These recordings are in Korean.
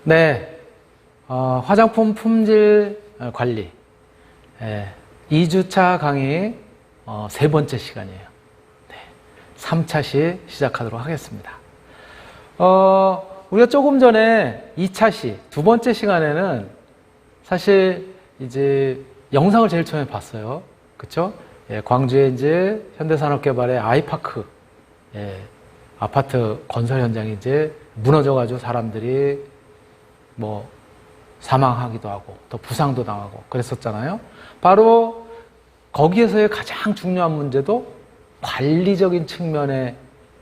네, 화장품 품질 관리 2주차 강의 세 번째 시간이에요. 네, 3차시 시작하도록 하겠습니다. 우리가 조금 전에 2차시 두 번째 시간에는 사실 이제 영상을 제일 처음에 봤어요. 그쵸? 예, 광주에 이제 현대산업개발의 아이파크 아파트 건설 현장이 이제 무너져가지고 사람들이 뭐 사망하기도 하고 또 부상도 당하고 그랬었잖아요. 바로 거기에서의 가장 중요한 문제도 관리적인 측면의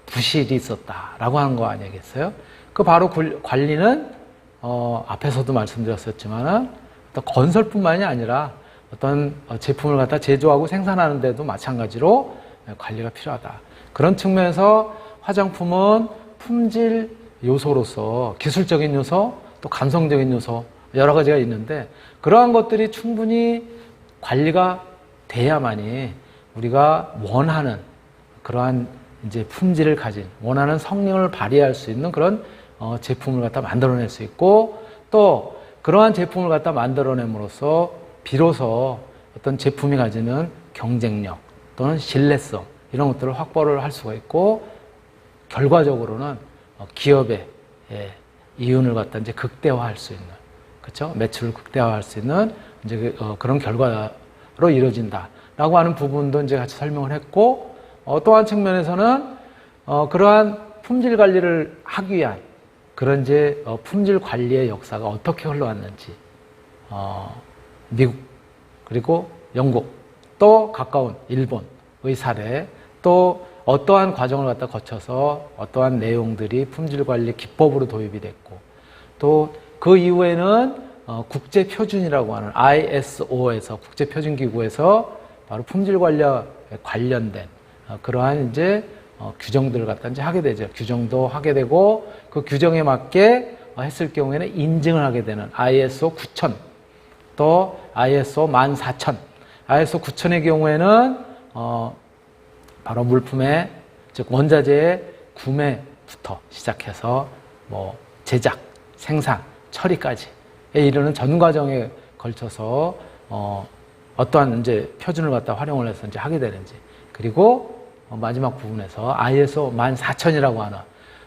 부실이 있었다라고 하는 거 아니겠어요? 그 바로 관리는 앞에서도 말씀드렸었지만은 어떤 건설뿐만이 아니라 어떤 제품을 갖다 제조하고 생산하는 데도 마찬가지로 관리가 필요하다. 그런 측면에서 화장품은 품질 요소로서 기술적인 요소, 또 감성적인 요소 여러 가지가 있는데 그러한 것들이 충분히 관리가 돼야만이 우리가 원하는 그러한 이제 품질을 가진 원하는 성능을 발휘할 수 있는 그런 제품을 갖다 만들어낼 수 있고 또 그러한 제품을 갖다 만들어냄으로써 비로소 어떤 제품이 가지는 경쟁력 또는 신뢰성 이런 것들을 확보를 할 수가 있고 결과적으로는 기업의 이윤을 갖다 이제 극대화할 수 있는 그렇죠? 매출을 극대화할 수 있는 이제 그런 결과로 이루어진다라고 하는 부분도 이제 같이 설명을 했고 또 한 측면에서는 그러한 품질 관리를 하기 위한 그런 이제 품질 관리의 역사가 어떻게 흘러왔는지 미국 그리고 영국 또 가까운 일본의 사례 또 어떠한 과정을 갖다 거쳐서 어떠한 내용들이 품질 관리 기법으로 도입이 됐고 또 그 이후에는 국제 표준이라고 하는 ISO에서 국제 표준 기구에서 바로 품질 관리와 관련된 그러한 이제 규정들을 갖다 이제 하게 되죠. 규정도 하게 되고 그 규정에 맞게 했을 경우에는 인증을 하게 되는 ISO 9000 또 ISO 14000 ISO 9000의 경우에는 바로 물품의 즉 원자재의 구매부터 시작해서 뭐 제작, 생산, 처리까지에 이르는 전 과정에 걸쳐서 어떠한 이제 표준을 갖다 활용을 해서 이제 하게 되는지 그리고 마지막 부분에서 ISO 14000이라고 하는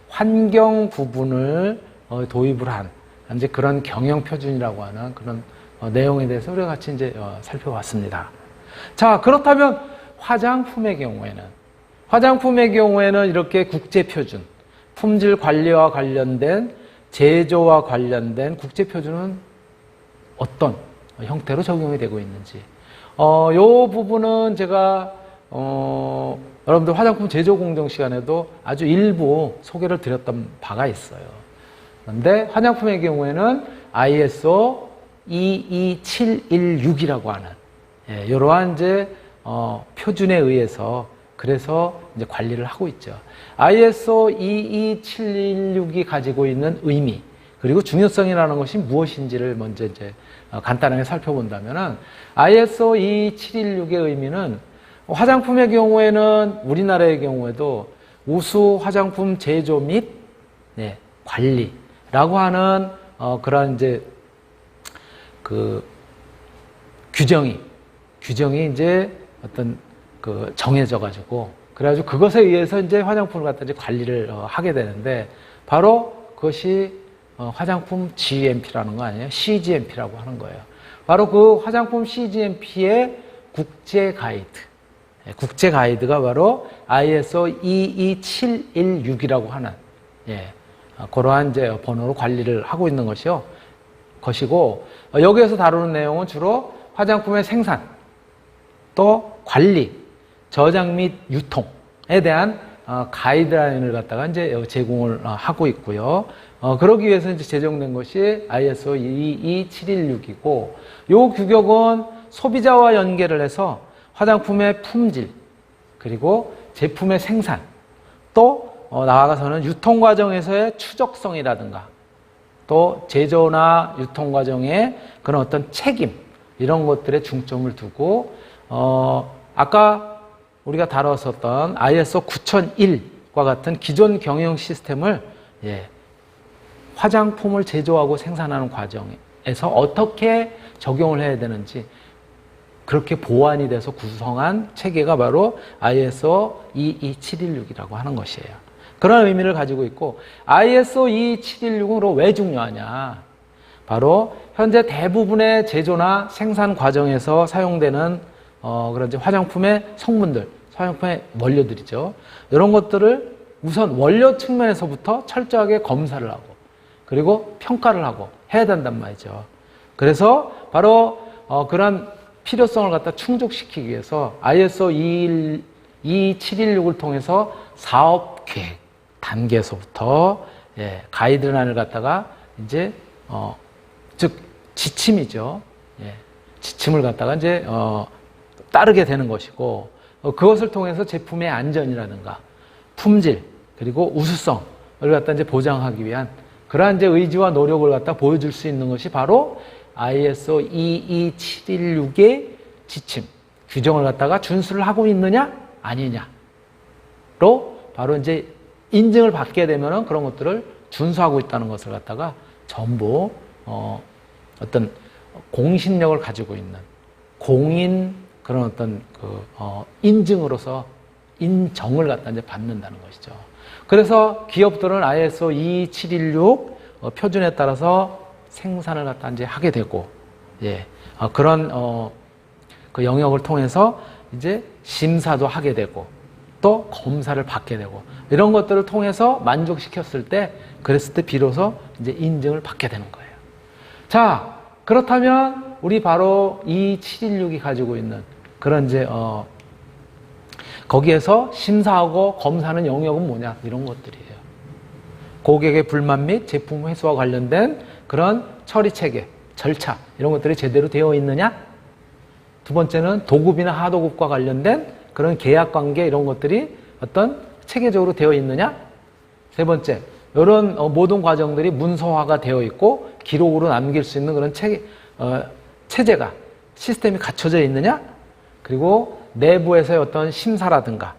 환경 부분을 도입을 한 이제 그런 경영 표준이라고 하는 그런 내용에 대해서 우리가 같이 이제 살펴봤습니다. 자, 그렇다면 화장품의 경우에는 이렇게 국제 표준, 품질 관리와 관련된 제조와 관련된 국제 표준은 어떤 형태로 적용이 되고 있는지 요 부분은 제가 여러분들 화장품 제조 공정 시간에도 아주 일부 소개를 드렸던 바가 있어요. 그런데 화장품의 경우에는 ISO 22716이라고 하는 이러한 이제 표준에 의해서 그래서 이제 관리를 하고 있죠. ISO 22716이 가지고 있는 의미 그리고 중요성이라는 것이 무엇인지를 먼저 이제 간단하게 살펴본다면은 ISO 22716의 의미는 화장품의 경우에는 우리나라의 경우에도 우수 화장품 제조 및 관리라고 하는 그런 이제 그 규정이 이제 어떤 그 정해져 가지고 그래가지고 그것에 의해서 이제 화장품을 갖다 이제 관리를 하게 되는데 바로 그것이 화장품 GMP라는 거 아니에요? CGMP라고 하는 거예요. 바로 그 화장품 CGMP의 국제 가이드가 바로 ISO 22716이라고 하는 그러한 이제 번호로 관리를 하고 있는 것이고 여기에서 다루는 내용은 주로 화장품의 생산 또 관리 저장 및 유통에 대한 가이드라인을 갖다가 이제 제공을 하고 있고요. 그러기 위해서 이제 제정된 것이 ISO 22716이고, 요 규격은 소비자와 연계를 해서 화장품의 품질, 그리고 제품의 생산, 또 나아가서는 유통 과정에서의 추적성이라든가, 또 제조나 유통 과정의 그런 어떤 책임, 이런 것들에 중점을 두고, 아까 우리가 다뤘었던 ISO 9001과 같은 기존 경영 시스템을 화장품을 제조하고 생산하는 과정에서 어떻게 적용을 해야 되는지 그렇게 보완이 돼서 구성한 체계가 바로 ISO 22716이라고 하는 것이에요. 그런 의미를 가지고 있고, ISO 22716으로 왜 중요하냐? 바로 현재 대부분의 제조나 생산 과정에서 사용되는 그런 이제 화장품의 성분들, 화장품의 원료들이죠. 이런 것들을 우선 원료 측면에서부터 철저하게 검사를 하고 그리고 평가를 하고 해야 된단 말이죠. 그래서 바로 그런 필요성을 갖다 충족시키기 위해서 ISO 22716을 통해서 사업 계획 단계에서부터 가이드라인을 갖다가 이제 즉 지침이죠. 지침을 갖다가 이제 따르게 되는 것이고, 그것을 통해서 제품의 안전이라든가 품질 그리고 우수성을 갖다 이제 보장하기 위한 그러한 이제 의지와 노력을 갖다 보여줄 수 있는 것이 바로 ISO 22716의 지침, 규정을 갖다가 준수를 하고 있느냐 아니냐로 바로 이제 인증을 받게 되면은 그런 것들을 준수하고 있다는 것을 갖다가 전부 어떤 공신력을 가지고 있는 공인 그런 어떤 인증으로서 인정을 갖다 이제 받는다는 것이죠. 그래서 기업들은 ISO 22716 표준에 따라서 생산을 갖다 이제 하게 되고, 그런 그 영역을 통해서 이제 심사도 하게 되고 또 검사를 받게 되고 이런 것들을 통해서 만족시켰을 때, 그랬을 때 비로소 이제 인증을 받게 되는 거예요. 자, 그렇다면 우리 바로 2716이 가지고 있는 그런 이제 거기에서 심사하고 검사하는 영역은 뭐냐? 이런 것들이에요. 고객의 불만 및 제품 회수와 관련된 그런 처리 체계, 절차 이런 것들이 제대로 되어 있느냐? 두 번째는 도급이나 하도급과 관련된 그런 계약 관계 이런 것들이 어떤 체계적으로 되어 있느냐? 세 번째, 이런 모든 과정들이 문서화가 되어 있고 기록으로 남길 수 있는 그런 체제가 시스템이 갖춰져 있느냐? 그리고 내부에서의 어떤 심사라든가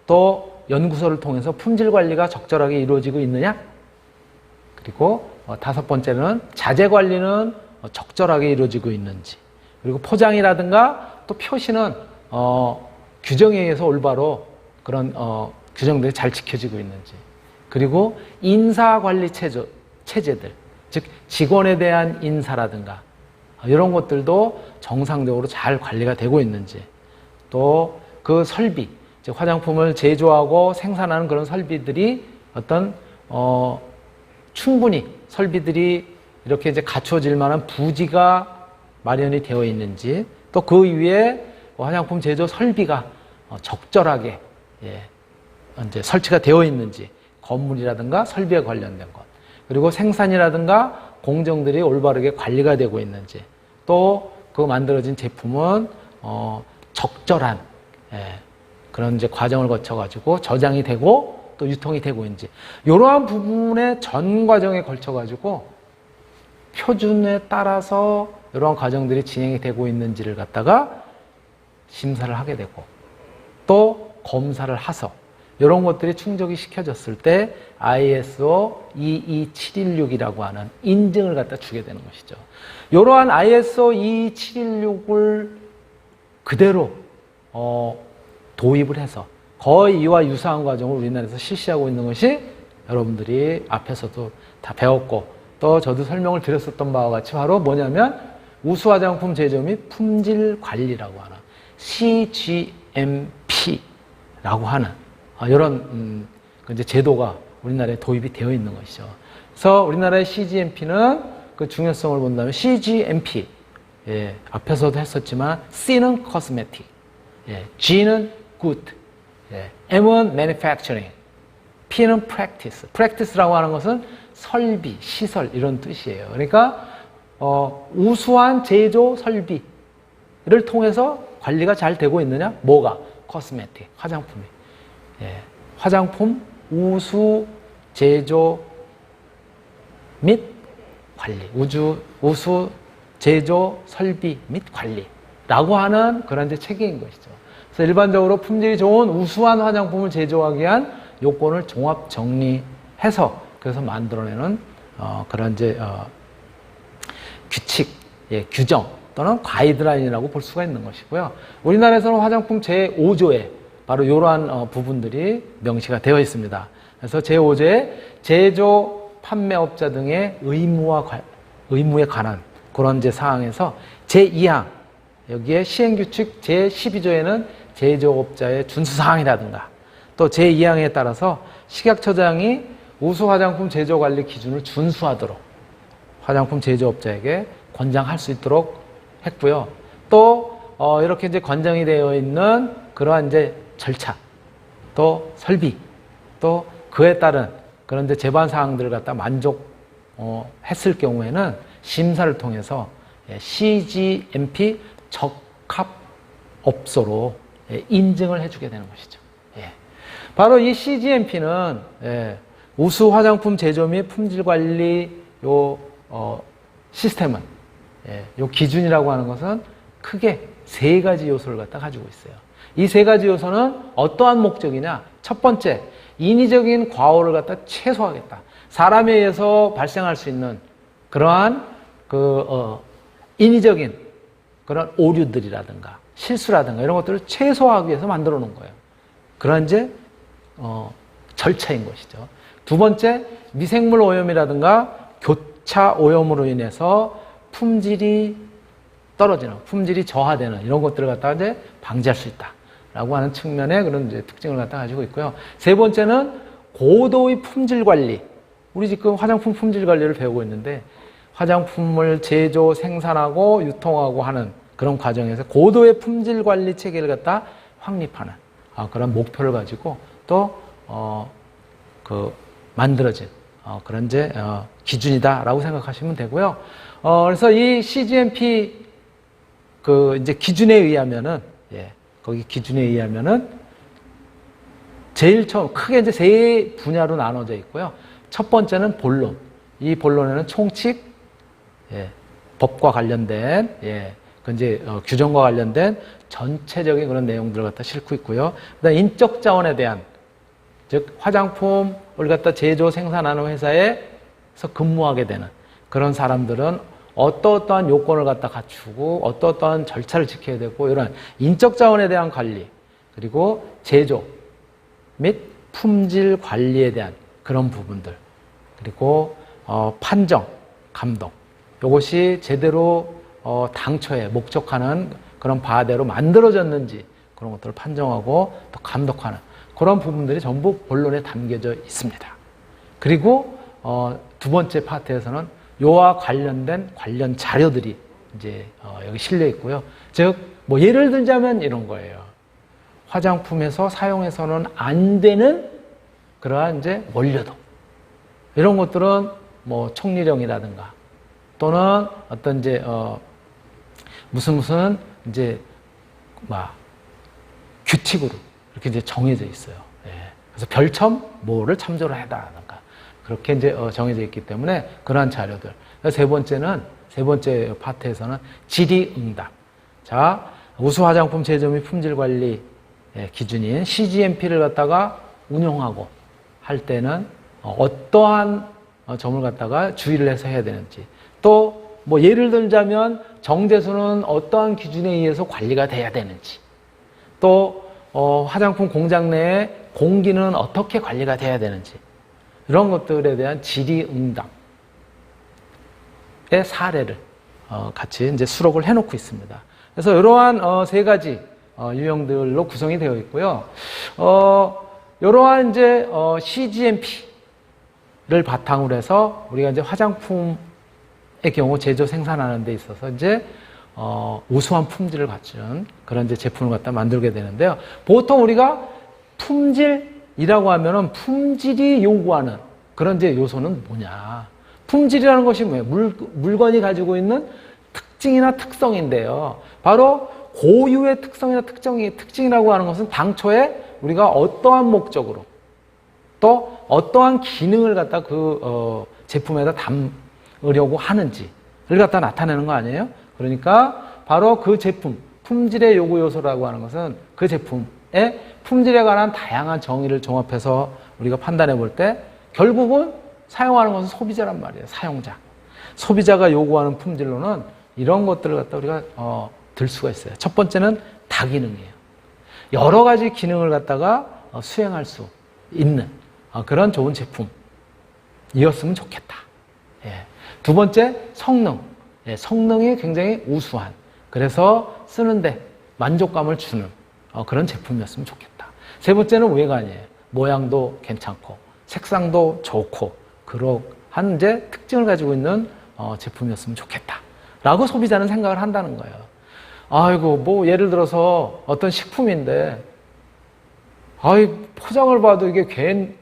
또 연구소를 통해서 품질 관리가 적절하게 이루어지고 있느냐? 그리고 다섯 번째는 자재 관리는 적절하게 이루어지고 있는지, 그리고 포장이라든가 또 표시는 규정에 의해서 올바로 그런 규정들이 잘 지켜지고 있는지, 그리고 인사관리 체제들, 즉 직원에 대한 인사라든가 이런 것들도 정상적으로 잘 관리가 되고 있는지, 또 그 설비, 즉 화장품을 제조하고 생산하는 그런 설비들이 어떤 충분히 설비들이 이렇게 이제 갖춰질 만한 부지가 마련이 되어 있는지, 또 그 위에 화장품 제조 설비가 적절하게 이제 설치가 되어 있는지, 건물이라든가 설비에 관련된 것, 그리고 생산이라든가 공정들이 올바르게 관리가 되고 있는지, 또 그 만들어진 제품은 적절한 그런 이제 과정을 거쳐 가지고 저장이 되고 또 유통이 되고 있는지, 이러한 부분의 전 과정에 걸쳐 가지고 표준에 따라서 이러한 과정들이 진행이 되고 있는지를 갖다가 심사를 하게 되고 또 검사를 해서 이런 것들이 충족이 시켜졌을 때 ISO 22716이라고 하는 인증을 갖다 주게 되는 것이죠. 이러한 ISO 22716을 그대로 도입을 해서 거의 이와 유사한 과정을 우리나라에서 실시하고 있는 것이 여러분들이 앞에서도 다 배웠고 또 저도 설명을 드렸었던 바와 같이 바로 뭐냐면 우수 화장품 제조 및 품질 관리라고 하는 CGMP라고 하는 이런 이제 제도가 우리나라에 도입이 되어 있는 것이죠. 그래서 우리나라의 CGMP는 그 중요성을 본다면 CGMP, 앞에서도 했었지만 C는 Cosmetic, G는 Good, M은 Manufacturing, P는 Practice. Practice라고 하는 것은 설비, 시설 이런 뜻이에요. 그러니까 우수한 제조 설비를 통해서 관리가 잘 되고 있느냐? 뭐가? Cosmetic, 화장품이. 화장품 우수 제조 및 관리, 우수 제조 설비 및 관리라고 하는 그런 체계인 것이죠. 그래서 일반적으로 품질이 좋은 우수한 화장품을 제조하기 위한 요건을 종합 정리해서 그래서 만들어내는 그런 이제 규칙, 예, 규정 또는 가이드라인이라고 볼 수가 있는 것이고요. 우리나라에서는 화장품 제5조에 바로 이러한 부분들이 명시가 되어 있습니다. 그래서 제5조에 제조, 판매업자 등의 의무에 관한 그런 이제 사항에서 제2항 여기에 시행규칙 제12조에는 제조업자의 준수사항이라든가 또 제2항에 따라서 식약처장이 우수 화장품 제조 관리 기준을 준수하도록 화장품 제조업자에게 권장할 수 있도록 했고요. 또 이렇게 이제 권장이 되어 있는 그러한 이제 절차, 또 설비, 또 그에 따른 그런 이제 제반 사항들을 갖다 만족했을 경우에는 심사를 통해서 CGMP 적합업소로 인증을 해주게 되는 것이죠. 바로 이 CGMP는 우수 화장품 제조 및 품질 관리 시스템은 요 기준이라고 하는 것은 크게 세 가지 요소를 갖다 가지고 있어요. 이 세 가지 요소는 어떠한 목적이냐? 첫 번째, 인위적인 과오를 갖다 최소화하겠다. 사람에 의해서 발생할 수 있는 그러한 인위적인 그런 오류들이라든가 실수라든가 이런 것들을 최소화하기 위해서 만들어 놓은 거예요. 그런 이제 절차인 것이죠. 두 번째, 미생물 오염이라든가 교차 오염으로 인해서 품질이 떨어지는, 품질이 저하되는 이런 것들을 갖다가 이제 방지할 수 있다라고 하는 측면의 그런 이제 특징을 갖다 가지고 있고요. 세 번째는 고도의 품질 관리. 우리 지금 화장품 품질 관리를 배우고 있는데 화장품을 제조, 생산하고 유통하고 하는 그런 과정에서 고도의 품질 관리 체계를 갖다 확립하는 그런 목표를 가지고 또 만들어진 그런 이제 기준이다라고 생각하시면 되고요. 그래서 이 CGMP 이제 기준에 의하면은 거기 기준에 의하면은 제일 처음 크게 이제 세 분야로 나눠져 있고요. 첫 번째는 본론. 이 본론에는 총칙, 법과 관련된 그 이제 규정과 관련된 전체적인 그런 내용들을 갖다 싣고 있고요. 그다음 인적 자원에 대한 즉 화장품을 갖다 제조 생산하는 회사에서 근무하게 되는 그런 사람들은 어떠한 요건을 갖다 갖추고 어떠한 절차를 지켜야 되고 이런 인적 자원에 대한 관리 그리고 제조 및 품질 관리에 대한 그런 부분들 그리고 판정, 감독 이것이 제대로 당초에 목적하는 그런 바대로 만들어졌는지 그런 것들을 판정하고 또 감독하는 그런 부분들이 전부 본론에 담겨져 있습니다. 그리고 두 번째 파트에서는 요와 관련된 관련 자료들이 이제 여기 실려 있고요. 즉, 뭐 예를 들자면 이런 거예요. 화장품에서 사용해서는 안 되는 그러한 이제 원료도 이런 것들은 뭐 총리령이라든가 또는 어떤 이제 무슨 이제 막 규칙으로 이렇게 이제 정해져 있어요. 그래서 별첨 뭐를 참조를 해다라든가 그렇게 이제 정해져 있기 때문에 그러한 자료들. 세 번째 파트에서는 질의응답. 자, 우수 화장품 제조 및 품질 관리 기준인 CGMP를 갖다가 운영하고 할 때는 어떠한 점을 갖다가 주의를 해서 해야 되는지. 또 뭐 예를 들자면 정제수는 어떠한 기준에 의해서 관리가 돼야 되는지. 또 화장품 공장 내에 공기는 어떻게 관리가 돼야 되는지. 이런 것들에 대한 질의응답의 사례를 같이 이제 수록을 해놓고 있습니다. 그래서 이러한 세 가지 유형들로 구성이 되어 있고요. 이러한 이제 CGMP를 바탕으로 해서 우리가 이제 화장품의 경우 제조 생산하는 데 있어서 이제 우수한 품질을 갖춘 그런 이제 제품을 갖다 만들게 되는데요. 보통 우리가 품질이라고 하면은 품질이 요구하는 그런 이제 요소는 뭐냐? 품질이라는 것이 뭐예요? 물건이 가지고 있는 특징이나 특성인데요. 바로 고유의 특성이나 특징이라고 하는 것은 당초에 우리가 어떠한 목적으로 또 어떠한 기능을 갖다 그 제품에다 담으려고 하는지를 갖다 나타내는 거 아니에요? 그러니까 바로 그 제품, 품질의 요구 요소라고 하는 것은 그 제품의 품질에 관한 다양한 정의를 종합해서 우리가 판단해 볼 때 결국은 사용하는 것은 소비자란 말이에요. 사용자. 소비자가 요구하는 품질로는 이런 것들을 갖다 우리가 들 수가 있어요. 첫 번째는 다기능이에요. 여러 가지 기능을 갖다가 수행할 수 있는 그런 좋은 제품이었으면 좋겠다. 예. 두 번째, 성능. 예, 성능이 굉장히 우수한, 그래서 쓰는데 만족감을 주는 그런 제품이었으면 좋겠다. 세 번째는 외관이에요. 모양도 괜찮고 색상도 좋고 그러한 이제 특징을 가지고 있는 제품이었으면 좋겠다 라고 소비자는 생각을 한다는 거예요. 아이고, 뭐 예를 들어서 어떤 식품인데 포장을 봐도 이게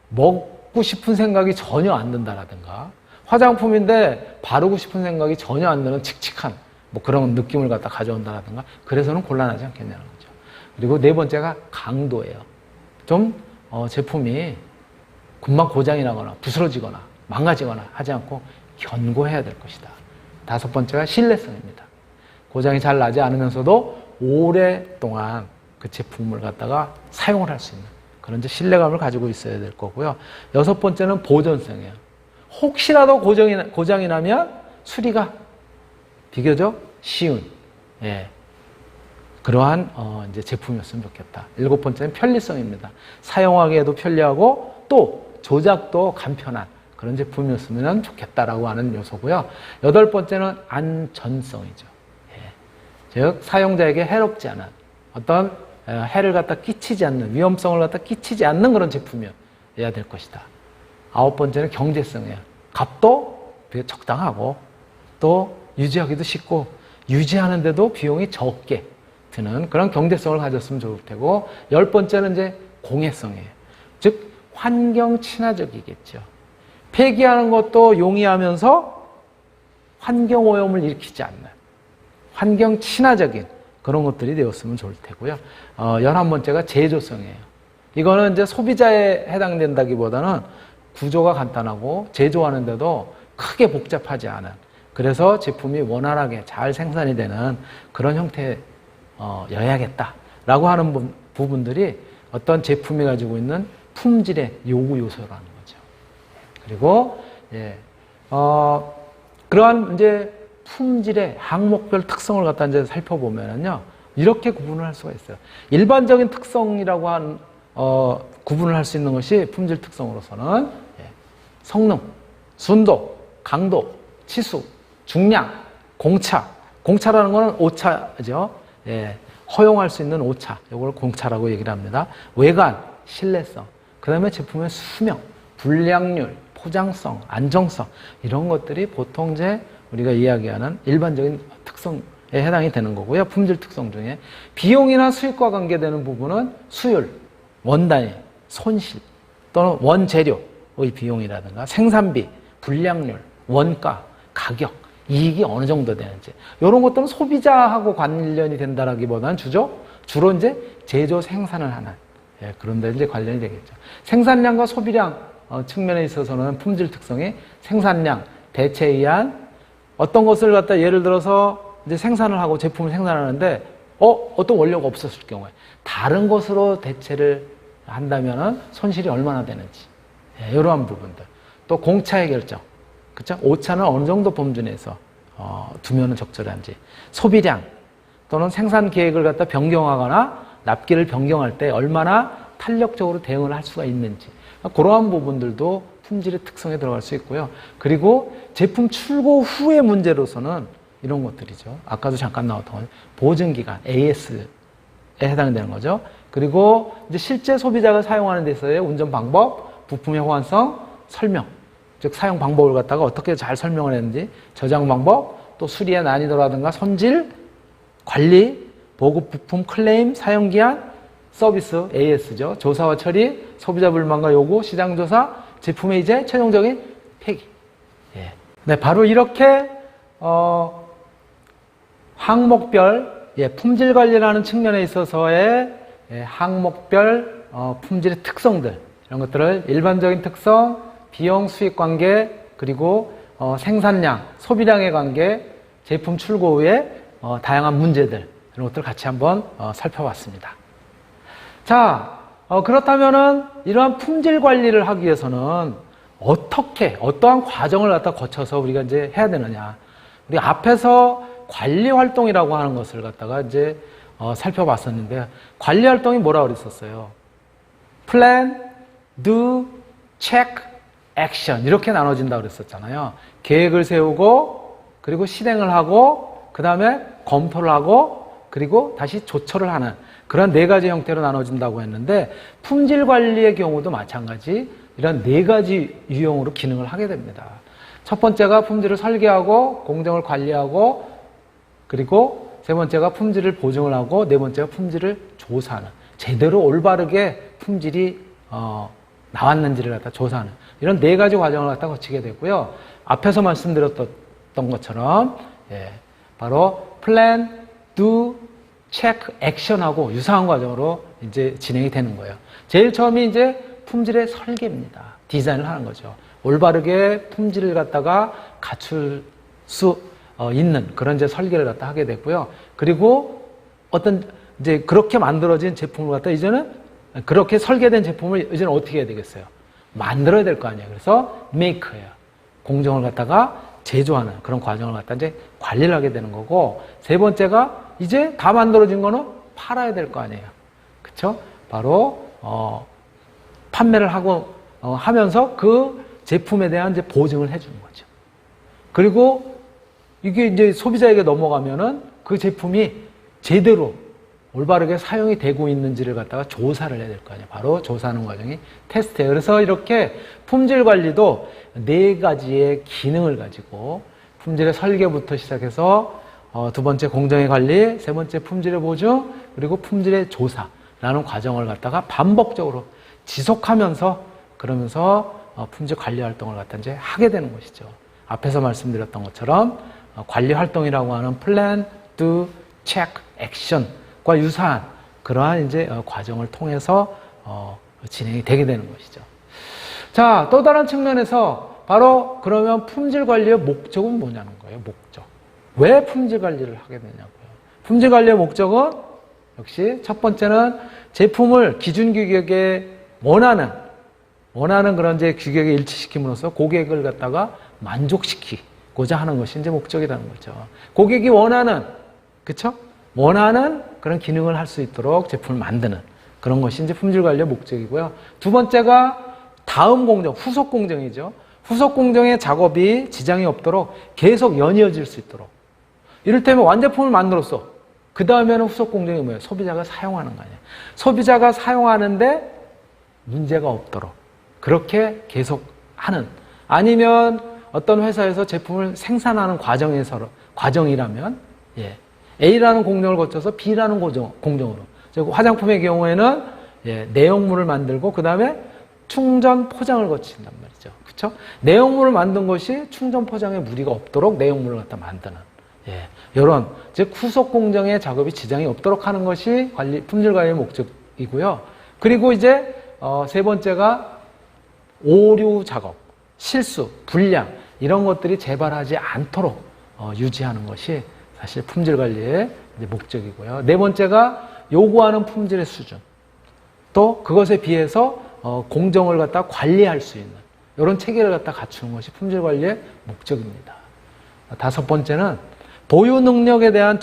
먹고 싶은 생각이 전혀 안 든다라든가, 화장품인데 바르고 싶은 생각이 전혀 안 드는 칙칙한 뭐 그런 느낌을 갖다 가져온다라든가, 그래서는 곤란하지 않겠냐는 거죠. 그리고 네 번째가 강도예요. 좀 제품이 금방 고장이 나거나 부스러지거나 망가지거나 하지 않고 견고해야 될 것이다. 다섯 번째가 신뢰성입니다. 고장이 잘 나지 않으면서도 오랫동안 그 제품을 갖다가 사용을 할 수 있는 그런 이제 신뢰감을 가지고 있어야 될 거고요. 여섯 번째는 보존성이에요. 혹시라도 고장이 나면 수리가 비교적 쉬운, 예, 그러한 이제 제품이었으면 좋겠다. 일곱 번째는 편리성입니다. 사용하기에도 편리하고 또 조작도 간편한 그런 제품이었으면 좋겠다라고 하는 요소고요. 여덟 번째는 안전성이죠. 예. 즉 사용자에게 해롭지 않은 어떤 해를 갖다 끼치지 않는, 위험성을 갖다 끼치지 않는 그런 제품이어야 될 것이다. 아홉 번째는 경제성이에요. 값도 적당하고 또 유지하기도 쉽고 유지하는데도 비용이 적게 드는 그런 경제성을 가졌으면 좋을 테고, 열 번째는 이제 공해성이에요. 즉 환경 친화적이겠죠. 폐기하는 것도 용이하면서 환경 오염을 일으키지 않는 환경 친화적인 그런 것들이 되었으면 좋을 테고요. 11번째가 제조성이에요. 이거는 이제 소비자에 해당된다기보다는 구조가 간단하고 제조하는데도 크게 복잡하지 않은, 그래서 제품이 원활하게 잘 생산이 되는 그런 형태여야겠다라고 하는 부분들이 어떤 제품이 가지고 있는 품질의 요구 요소라는 거죠. 그리고 그러한 이제 품질의 항목별 특성을 갖다 이제 살펴보면은요, 이렇게 구분을 할 수가 있어요. 일반적인 특성이라고 한 구분을 할 수 있는 것이 품질 특성으로서는 성능, 순도, 강도, 치수, 중량, 공차. 공차라는 것은 오차죠. 예, 허용할 수 있는 오차. 이걸 공차라고 얘기를 합니다. 외관, 신뢰성, 그 다음에 제품의 수명, 불량률, 포장성, 안정성, 이런 것들이 보통 이제 우리가 이야기하는 일반적인 특성에 해당이 되는 거고요. 품질 특성 중에 비용이나 수익과 관계되는 부분은 수율, 원단위, 손실 또는 원재료의 비용이라든가 생산비, 불량률, 원가, 가격, 이익이 어느 정도 되는지, 이런 것들은 소비자하고 관련이 된다라기보다는 주로 이제 제조 생산을 하는 그런 데 이제 관련이 되겠죠. 생산량과 소비량 측면에 있어서는 품질 특성이 생산량, 대체에 의한 어떤 것을 갖다 예를 들어서 이제 생산을 하고 제품을 생산하는데 어떤 원료가 없었을 경우에 다른 것으로 대체를 한다면은 손실이 얼마나 되는지, 이러한 부분들. 또 공차의 결정, 그렇죠? 오차는 어느 정도 범주 내에서 두면은 적절한지, 소비량 또는 생산 계획을 갖다 변경하거나 납기를 변경할 때 얼마나 탄력적으로 대응을 할 수가 있는지, 그러한 부분들도 품질의 특성에 들어갈 수 있고요. 그리고 제품 출고 후의 문제로서는 이런 것들이죠. 아까도 잠깐 나왔던 보증기간, AS에 해당되는 거죠. 그리고 이제 실제 소비자가 사용하는 데 있어서의 운전 방법, 부품의 호환성, 설명, 즉 사용 방법을 갖다가 어떻게 잘 설명을 했는지, 저장 방법, 또 수리의 난이도라든가 손질, 관리, 보급 부품 클레임, 사용기한, 서비스, AS죠. 조사와 처리, 소비자 불만과 요구, 시장조사, 제품의 이제 최종적인 폐기. 네, 바로 이렇게 항목별 품질 관리라는 측면에 있어서의 항목별 품질의 특성들, 이런 것들을 일반적인 특성, 비용 수익 관계, 그리고 생산량, 소비량의 관계, 제품 출고 후에 다양한 문제들, 이런 것들을 같이 한번 살펴봤습니다. 자, 그렇다면은 이러한 품질 관리를 하기 위해서는 어떻게, 어떠한 과정을 갖다 거쳐서 우리가 이제 해야 되느냐. 우리 앞에서 관리 활동이라고 하는 것을 갖다가 이제 살펴봤었는데, 관리 활동이 뭐라고 그랬었어요? plan, do, check, action. 이렇게 나눠진다고 그랬었잖아요. 계획을 세우고, 그리고 실행을 하고, 그 다음에 검토를 하고, 그리고 다시 조처를 하는 그런 네 가지 형태로 나눠진다고 했는데, 품질 관리의 경우도 마찬가지 이런 네 가지 유형으로 기능을 하게 됩니다. 첫 번째가 품질을 설계하고 공정을 관리하고, 그리고 세 번째가 품질을 보증을 하고, 네 번째가 품질을 조사하는, 제대로 올바르게 품질이 나왔는지를 갖다 조사하는 이런 네 가지 과정을 갖다 거치게 되고요. 앞에서 말씀드렸던 것처럼 바로 plan, do, check, action하고 유사한 과정으로 이제 진행이 되는 거예요. 제일 처음이 이제 품질의 설계입니다. 디자인을 하는 거죠. 올바르게 품질을 갖다가 갖출 수 있는 그런 이제 설계를 갖다 하게 되고요. 그리고 어떤 이제 그렇게 만들어진 제품을 갖다 이제는 그렇게 설계된 제품을 이제는 어떻게 해야 되겠어요? 만들어야 될 거 아니에요. 그래서 make예요. 공정을 갖다가 제조하는 그런 과정을 갖다 이제 관리를 하게 되는 거고, 세 번째가 이제 다 만들어진 거는 팔아야 될 거 아니에요. 그쵸? 바로 판매를 하고 하면서 그 제품에 대한 이제 보증을 해주는 거죠. 그리고 이게 이제 소비자에게 넘어가면은 그 제품이 제대로 올바르게 사용이 되고 있는지를 갖다가 조사를 해야 될 거 아니에요. 바로 조사하는 과정이 테스트예요. 그래서 이렇게 품질 관리도 네 가지의 기능을 가지고, 품질의 설계부터 시작해서 두 번째 공정의 관리, 세 번째 품질의 보증, 그리고 품질의 조사라는 과정을 갖다가 반복적으로 지속하면서, 그러면서 품질 관리 활동을 갖다 이제 하게 되는 것이죠. 앞에서 말씀드렸던 것처럼 관리 활동이라고 하는 plan, do, check, action과 유사한 그러한 이제 과정을 통해서 진행이 되게 되는 것이죠. 자, 또 다른 측면에서 바로 그러면 품질 관리의 목적은 뭐냐는 거예요. 목적. 왜 품질 관리를 하게 되냐고요. 품질 관리의 목적은 역시 첫 번째는 제품을 기준 규격에 원하는 그런 이제 규격에 일치시킴으로써 고객을 갖다가 만족시키고자 하는 것이 이제 목적이라는 거죠. 고객이 원하는, 그쵸? 원하는 그런 기능을 할 수 있도록 제품을 만드는 그런 것이 이제 품질 관리의 목적이고요. 두 번째가 다음 공정, 후속 공정이죠. 후속 공정의 작업이 지장이 없도록 계속 연이어질 수 있도록. 이를테면 완제품을 만들었어. 그 다음에는 후속 공정이 뭐예요? 소비자가 사용하는 거 아니에요. 소비자가 사용하는데 문제가 없도록 그렇게 계속 하는, 아니면 어떤 회사에서 제품을 생산하는 과정이라면 A라는 공정을 거쳐서 B라는 공정으로, 즉 화장품의 경우에는 내용물을 만들고 그 다음에 충전 포장을 거친단 말이죠. 그렇죠? 내용물을 만든 것이 충전 포장에 무리가 없도록 내용물을 갖다 만드는 이런, 즉 후속 공정의 작업이 지장이 없도록 하는 것이 품질 관리의 목적이고요. 그리고 이제 세 번째가 오류 작업, 실수, 불량 이런 것들이 재발하지 않도록 유지하는 것이 사실 품질 관리의 목적이고요. 네 번째가 요구하는 품질의 수준, 또 그것에 비해서 공정을 갖다 관리할 수 있는 이런 체계를 갖다 갖추는 것이 품질 관리의 목적입니다. 다섯 번째는 보유 능력에 대한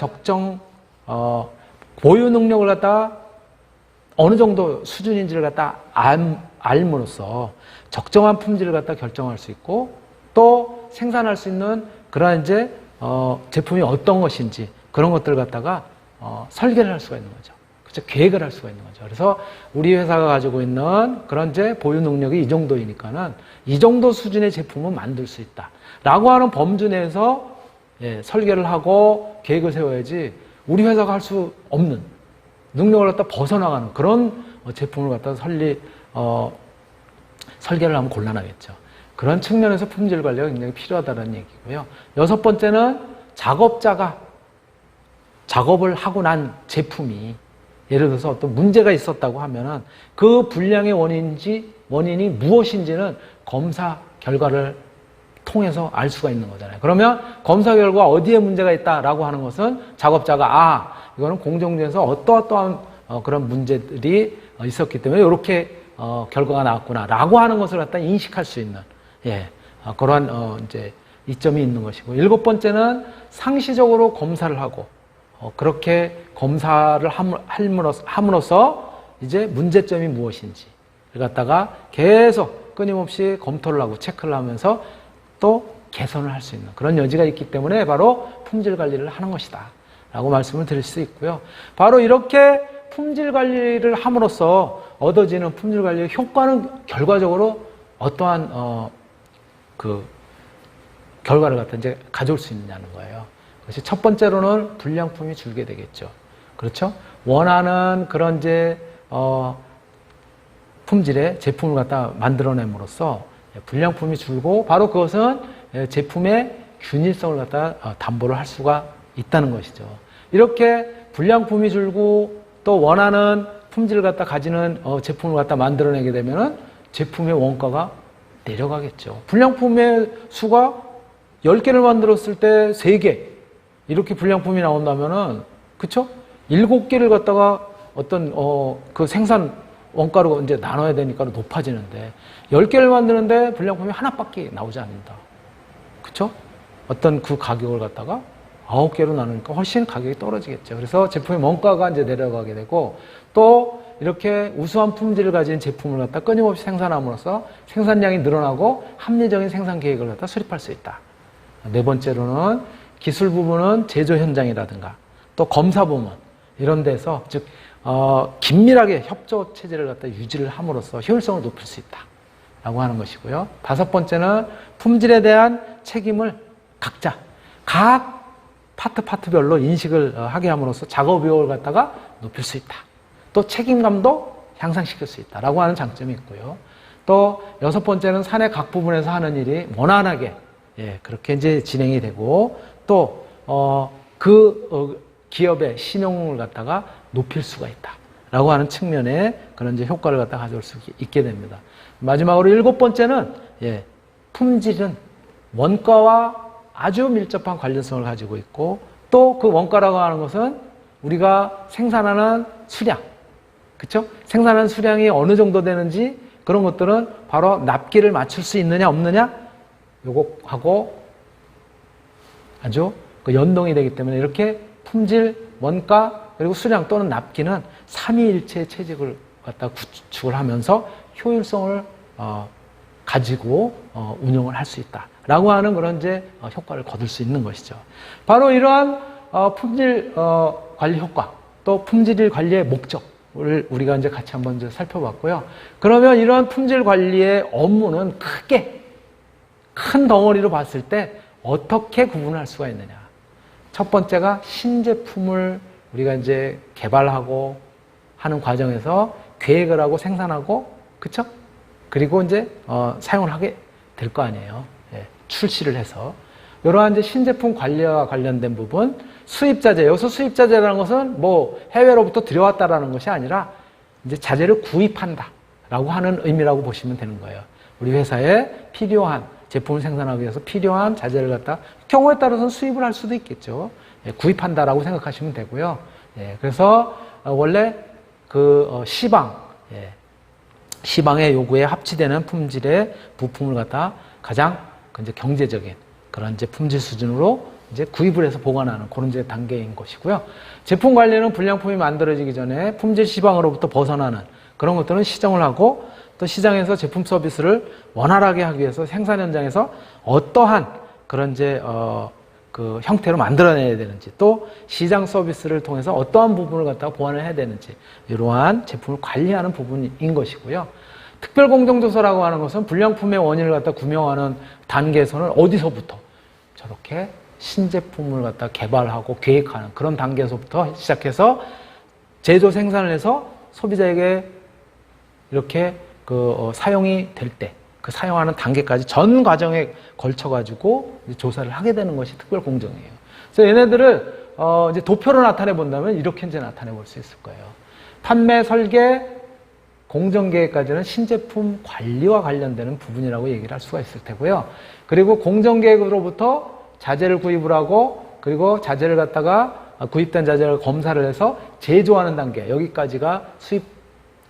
보유 능력을 갖다 어느 정도 수준인지를 갖다 알므로써 적정한 품질을 갖다 결정할 수 있고, 또 생산할 수 있는 그러한 이제 제품이 어떤 것인지 그런 것들을 갖다가 설계를 할 수가 있는 거죠. 그렇죠? 계획을 할 수가 있는 거죠. 그래서 우리 회사가 가지고 있는 그런 이제 보유 능력이 이 정도이니까는 이 정도 수준의 제품은 만들 수 있다라고 하는 범주 내에서 설계를 하고 계획을 세워야지, 우리 회사가 할 수 없는 능력을 갖다 벗어나가는 그런 제품을 갖다 설계를 하면 곤란하겠죠. 그런 측면에서 품질 관리가 굉장히 필요하다는 얘기고요. 여섯 번째는 작업자가 작업을 하고 난 제품이 예를 들어서 어떤 문제가 있었다고 하면은 그 불량의 원인이 무엇인지는 검사 결과를 통해서 알 수가 있는 거잖아요. 그러면 검사 결과 어디에 문제가 있다라고 하는 것은 작업자가 이거는 공정중에서 어떠한 그런 문제들이 있었기 때문에 이렇게 결과가 나왔구나라고 하는 것을 갖다 인식할 수 있는 예, 그러한 이제 이점이 있는 것이고, 7번째는 상시적으로 검사를 하고 그렇게 검사를 함으로써 이제 문제점이 무엇인지 갖다가 계속 끊임없이 검토를 하고 체크를 하면서 또 개선을 할 수 있는 그런 여지가 있기 때문에 바로 품질 관리를 하는 것이다 라고 말씀을 드릴 수 있고요. 바로 이렇게 품질 관리를 함으로써 얻어지는 품질 관리의 효과는 결과적으로 어떠한 그 결과를 갖다 이제 가져올 수 있느냐는 거예요. 그것이 첫 번째로는 불량품이 줄게 되겠죠. 그렇죠? 원하는 그런 이제 품질의 제품을 갖다 만들어냄으로써 불량품이 줄고 바로 그것은 제품의 균일성을 갖다 담보를 할 수가 있다는 것이죠. 이렇게 불량품이 줄고 또 원하는 품질을 갖다 가지는 제품을 갖다 만들어내게 되면은 제품의 원가가 내려가겠죠. 불량품의 수가 10개를 만들었을 때 3개 이렇게 불량품이 나온다면은 그쵸? 7개를 갖다가 어떤 그 생산 원가로 이제 나눠야 되니까 높아지는데 10개를 만드는데 불량품이 하나밖에 나오지 않는다. 그쵸? 어떤 그 가격을 갖다가 9개로 나누니까 훨씬 가격이 떨어지겠죠. 그래서 제품의 원가가 이제 내려가게 되고 또 이렇게 우수한 품질을 가진 제품을 갖다 끊임없이 생산함으로써 생산량이 늘어나고 합리적인 생산 계획을 갖다 수립할 수 있다. 4번째로는 기술 부분은 제조 현장이라든가 또 검사 부문 이런 데서 즉 긴밀하게 협조 체제를 갖다 유지를 함으로써 효율성을 높일 수 있다라고 하는 것이고요. 5번째는 품질에 대한 책임을 각자 각 파트별로 인식을 하게 함으로써 작업 비용을 갖다가 높일 수 있다. 또 책임감도 향상시킬 수 있다라고 하는 장점이 있고요. 또 6번째는 사내 각 부분에서 하는 일이 원활하게 그렇게 이제 진행이 되고 또 기업의 신용을 갖다가 높일 수가 있다라고 하는 측면에 그런 이제 효과를 갖다 가져올 수 있게 됩니다. 마지막으로 7번째는 품질은 원가와 아주 밀접한 관련성을 가지고 있고 또 그 원가라고 하는 것은 우리가 생산하는 수량, 그렇죠? 생산하는 수량이 어느 정도 되는지 그런 것들은 바로 납기를 맞출 수 있느냐 없느냐 요거하고 아주 연동이 되기 때문에 이렇게 품질, 원가 그리고 수량 또는 납기는 삼위일체의 체직을 갖다 구축을 하면서 효율성을 가지고 운영을 할 수 있다라고 하는 그런 이제 효과를 거둘 수 있는 것이죠. 바로 이러한 품질 관리 효과 또 품질 관리의 목적을 우리가 이제 같이 한번 이제 살펴봤고요. 그러면 이러한 품질 관리의 업무는 크게 큰 덩어리로 봤을 때 어떻게 구분할 수가 있느냐? 첫 번째가 신제품을 우리가 이제 개발하고 하는 과정에서 계획을 하고 생산하고, 그쵸? 그리고 이제 사용을 하게 될 거 아니에요. 출시를 해서. 이러한 이제 신제품 관리와 관련된 부분, 수입자재. 여기서 수입자재라는 것은 뭐 해외로부터 들여왔다라는 것이 아니라 이제 자재를 구입한다라고 하는 의미라고 보시면 되는 거예요. 우리 회사에 필요한 제품을 생산하기 위해서 필요한 자재를 갖다 경우에 따라서는 수입을 할 수도 있겠죠. 구입한다라고 생각하시면 되고요. 그래서 원래 그 시방의 요구에 합치되는 품질의 부품을 갖다 가장 이제 경제적인 그런 이제 품질 수준으로 이제 구입을 해서 보관하는 그런 이제 단계인 것이고요. 제품 관리는 불량품이 만들어지기 전에 품질 시방으로부터 벗어나는 그런 것들은 시정을 하고 또 시장에서 제품 서비스를 원활하게 하기 위해서 생산 현장에서 어떠한 그런 이제 그 형태로 만들어내야 되는지 또 시장 서비스를 통해서 어떠한 부분을 갖다가 보완을 해야 되는지 이러한 제품을 관리하는 부분인 것이고요. 특별공정조사라고 하는 것은 불량품의 원인을 갖다 규명하는 단계에서는 어디서부터 저렇게 신제품을 갖다 개발하고 계획하는 그런 단계에서부터 시작해서 제조 생산을 해서 소비자에게 이렇게 사용이 될 때 그 사용하는 단계까지 전 과정에 걸쳐가지고 조사를 하게 되는 것이 특별공정이에요. 그래서 얘네들을 이제 도표로 나타내 본다면 이렇게 이제 나타내 볼 수 있을 거예요. 판매, 설계, 공정계획까지는 신제품 관리와 관련되는 부분이라고 얘기를 할 수가 있을 테고요. 그리고 공정계획으로부터 자재를 구입을 하고 그리고 자재를 갖다가 구입된 자재를 검사를 해서 제조하는 단계 여기까지가 수입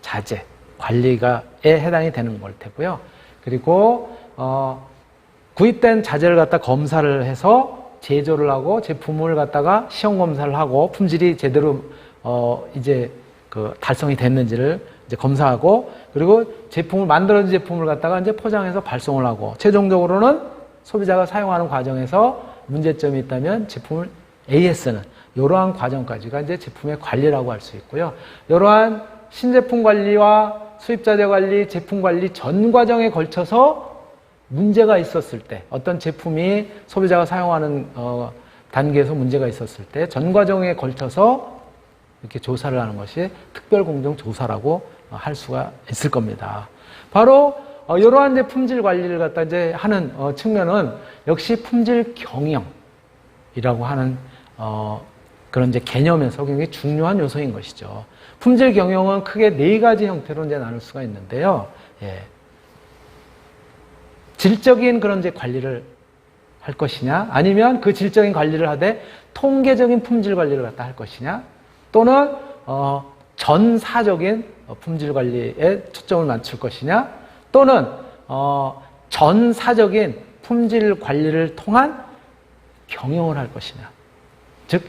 자재 관리가에 해당이 되는 걸 테고요. 그리고 구입된 자재를 갖다 검사를 해서 제조를 하고 제품을 갖다가 시험 검사를 하고 품질이 제대로 이제 달성이 됐는지를 이제 검사하고, 그리고 제품을 만들어진 제품을 갖다가 이제 포장해서 발송을 하고, 최종적으로는 소비자가 사용하는 과정에서 문제점이 있다면 제품을 AS는 이러한 과정까지가 이제 제품의 관리라고 할 수 있고요. 이러한 신제품 관리와 수입자재 관리, 제품 관리 전 과정에 걸쳐서 문제가 있었을 때, 어떤 제품이 소비자가 사용하는 단계에서 문제가 있었을 때 전 과정에 걸쳐서 이렇게 조사를 하는 것이 특별공정조사라고 할 수가 있을 겁니다. 바로 이러한 이제 품질 관리를 갖다 이제 하는 측면은 역시 품질 경영이라고 하는 그런 이제 개념에서 굉장히 중요한 요소인 것이죠. 품질 경영은 크게 4가지 형태로 이제 나눌 수가 있는데요. 예. 질적인 그런 이제 관리를 할 것이냐, 아니면 그 질적인 관리를 하되 통계적인 품질 관리를 갖다 할 것이냐, 또는 전사적인 품질 관리에 초점을 맞출 것이냐, 또는 전사적인 품질 관리를 통한 경영을 할 것이냐, 즉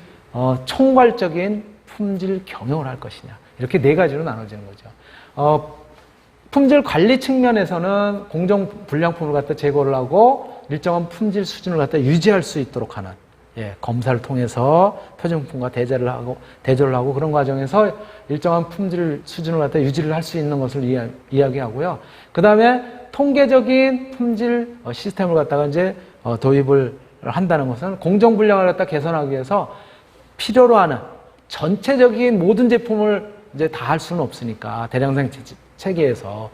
총괄적인 품질 경영을 할 것이냐, 이렇게 4가지로 나눠지는 거죠. 품질 관리 측면에서는 공정 불량품을 갖다 제거를 하고 일정한 품질 수준을 갖다 유지할 수 있도록 하는, 검사를 통해서 표준품과 대조를 하고 그런 과정에서 일정한 품질 수준을 갖다 유지를 할 수 있는 것을 이야기하고요. 그 다음에 통계적인 품질 시스템을 갖다가 이제 도입을 한다는 것은 공정 불량을 갖다 개선하기 위해서 필요로 하는 전체적인 모든 제품을 이제 다 할 수는 없으니까 대량생 체계에서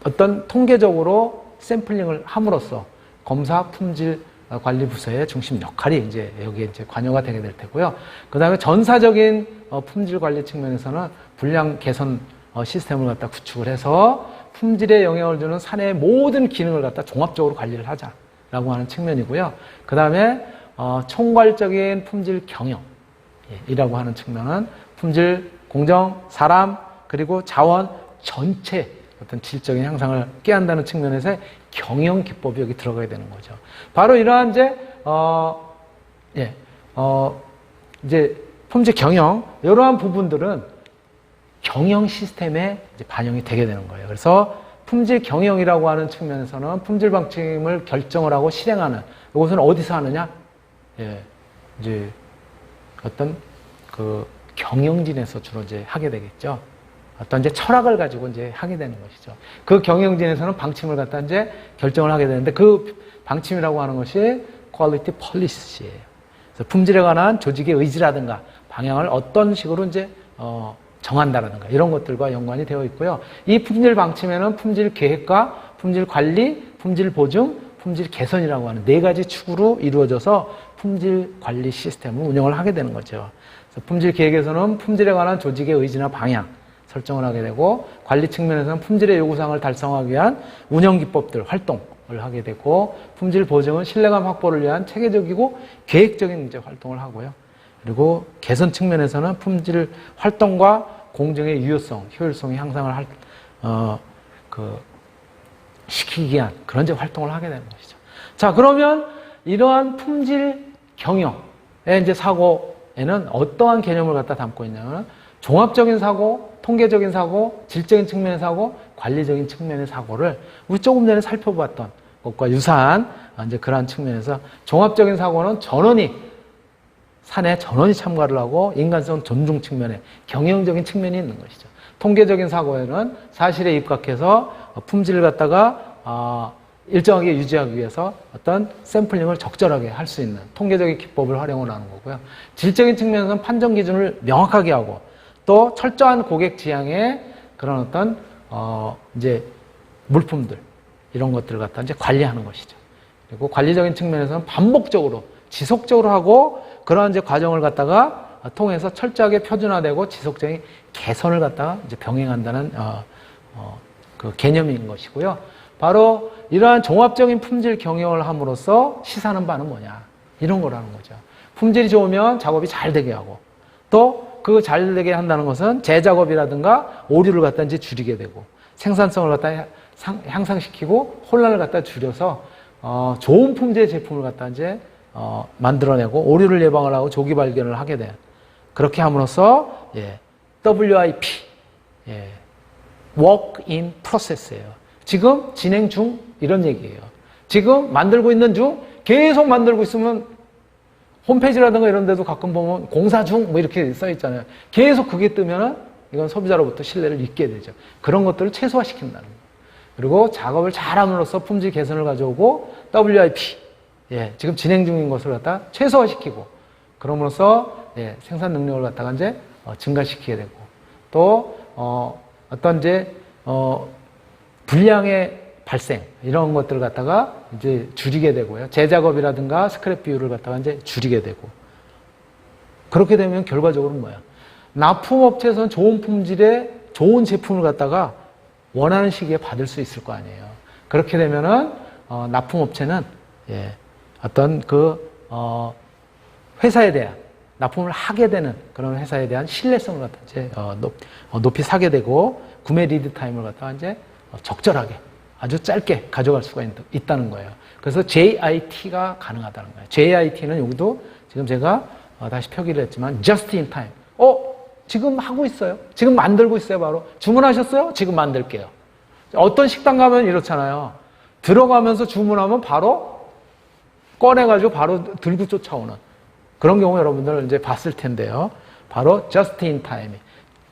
어떤 통계적으로 샘플링을 함으로써 검사 품질 관리 부서의 중심 역할이 이제 여기에 이제 관여가 되게 될 테고요. 그 다음에 전사적인 품질 관리 측면에서는 불량 개선 시스템을 갖다 구축을 해서 품질에 영향을 주는 사내의 모든 기능을 갖다 종합적으로 관리를 하자라고 하는 측면이고요. 그 다음에 총괄적인 품질 경영이라고 하는 측면은 품질, 공정, 사람, 그리고 자원 전체 어떤 질적인 향상을 꾀한다는 측면에서 경영 기법이 여기 들어가야 되는 거죠. 바로 이러한 이제 품질 경영, 이러한 부분들은 경영 시스템에 이제 반영이 되게 되는 거예요. 그래서 품질 경영이라고 하는 측면에서는 품질 방침을 결정을 하고 실행하는, 이것은 어디서 하느냐? 이제 어떤 경영진에서 주로 이제 하게 되겠죠. 어떤 이제 철학을 가지고 이제 하게 되는 것이죠. 그 경영진에서는 방침을 갖다 이제 결정을 하게 되는데, 그 방침이라고 하는 것이 퀄리티 폴리시예요. 그래서 품질에 관한 조직의 의지라든가 방향을 어떤 식으로 이제 정한다라든가 이런 것들과 연관이 되어 있고요. 이 품질 방침에는 품질 계획과 품질 관리, 품질 보증, 품질 개선이라고 하는 4가지 축으로 이루어져서 품질 관리 시스템을 운영을 하게 되는 거죠. 그래서 품질 계획에서는 품질에 관한 조직의 의지나 방향 설정을 하게 되고, 관리 측면에서는 품질의 요구사항을 달성하기 위한 운영 기법들, 활동을 하게 되고, 품질 보증은 신뢰감 확보를 위한 체계적이고 계획적인 이제 활동을 하고요. 그리고 개선 측면에서는 품질 활동과 공정의 유효성, 효율성의 향상을 시키기 위한 그런 이제 활동을 하게 되는 것이죠. 자, 그러면 이러한 품질 경영의 이제 사고에는 어떠한 개념을 갖다 담고 있냐면, 종합적인 사고, 통계적인 사고, 질적인 측면의 사고, 관리적인 측면의 사고를 우리 조금 전에 살펴봤던 것과 유사한 이제 그러한 측면에서, 종합적인 사고는 사내 전원이 참가를 하고 인간성 존중 측면에 경영적인 측면이 있는 것이죠. 통계적인 사고에는 사실에 입각해서 품질을 갖다가 일정하게 유지하기 위해서 어떤 샘플링을 적절하게 할 수 있는 통계적인 기법을 활용을 하는 거고요. 질적인 측면에서는 판정 기준을 명확하게 하고, 또 철저한 고객 지향의 그런 어떤 이제 물품들, 이런 것들을 갖다 이제 관리하는 것이죠. 그리고 관리적인 측면에서는 반복적으로 지속적으로 하고, 그러한 이제 과정을 갖다가 통해서 철저하게 표준화되고 지속적인 개선을 갖다가 이제 병행한다는 그 개념인 것이고요. 바로 이러한 종합적인 품질 경영을 함으로써 시사하는 바는 뭐냐, 이런 거라는 거죠. 품질이 좋으면 작업이 잘 되게 하고, 또 그 잘 되게 한다는 것은 재작업이라든가 오류를 갖다 이제 줄이게 되고, 생산성을 갖다 향상시키고 혼란을 갖다 줄여서 좋은 품질의 제품을 갖다 이제 만들어내고 오류를 예방을 하고 조기 발견을 하게 된 그렇게 함으로써 WIP Work in Process예요. 지금 진행 중 이런 얘기예요. 지금 만들고 있는 중 계속 만들고 있으면 홈페이지라든가 이런 데도 가끔 보면 공사 중 뭐 이렇게 써 있잖아요. 계속 그게 뜨면은 이건 소비자로부터 신뢰를 잊게 되죠. 그런 것들을 최소화시킨다는 거예요. 그리고 작업을 잘함으로써 품질 개선을 가져오고 WIP 지금 진행 중인 것을 갖다 최소화시키고 그럼으로써 생산 능력을 갖다가 이제 증가시키게 되고 또 어떤 이제 불량의 발생 이런 것들을 갖다가 이제 줄이게 되고요. 재작업이라든가 스크랩 비율을 갖다가 이제 줄이게 되고 그렇게 되면 결과적으로 뭐야? 납품업체에서는 좋은 품질의 좋은 제품을 갖다가 원하는 시기에 받을 수 있을 거 아니에요. 그렇게 되면은 납품업체는 어떤 회사에 대한 납품을 하게 되는 그런 회사에 대한 신뢰성을 갖다 이제 높이 사게 되고 구매 리드 타임을 갖다가 이제 적절하게 아주 짧게 가져갈 수가 있다는 거예요. 그래서 JIT가 가능하다는 거예요. JIT는 여기도 지금 제가 다시 표기를 했지만 Just in time. 지금 하고 있어요. 지금 만들고 있어요. 바로 주문하셨어요? 지금 만들게요. 어떤 식당 가면 이렇잖아요. 들어가면서 주문하면 바로 꺼내가지고 바로 들고 쫓아오는 그런 경우 여러분들 이제 봤을 텐데요. 바로 Just in time.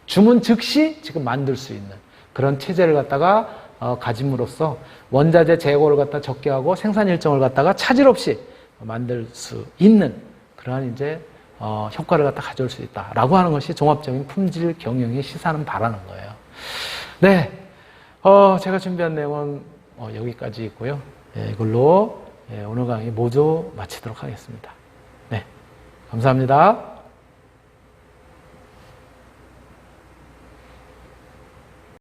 주문 즉시 지금 만들 수 있는 그런 체제를 갖다가 가짐으로써 원자재 재고를 갖다 적게 하고 생산 일정을 갖다가 차질 없이 만들 수 있는 그러한 이제 효과를 갖다 가져올 수 있다라고 하는 것이 종합적인 품질 경영이 시사하는 바라는 거예요. 네, 제가 준비한 내용은 여기까지 있고요. 이걸로 오늘 강의 모두 마치도록 하겠습니다. 네, 감사합니다.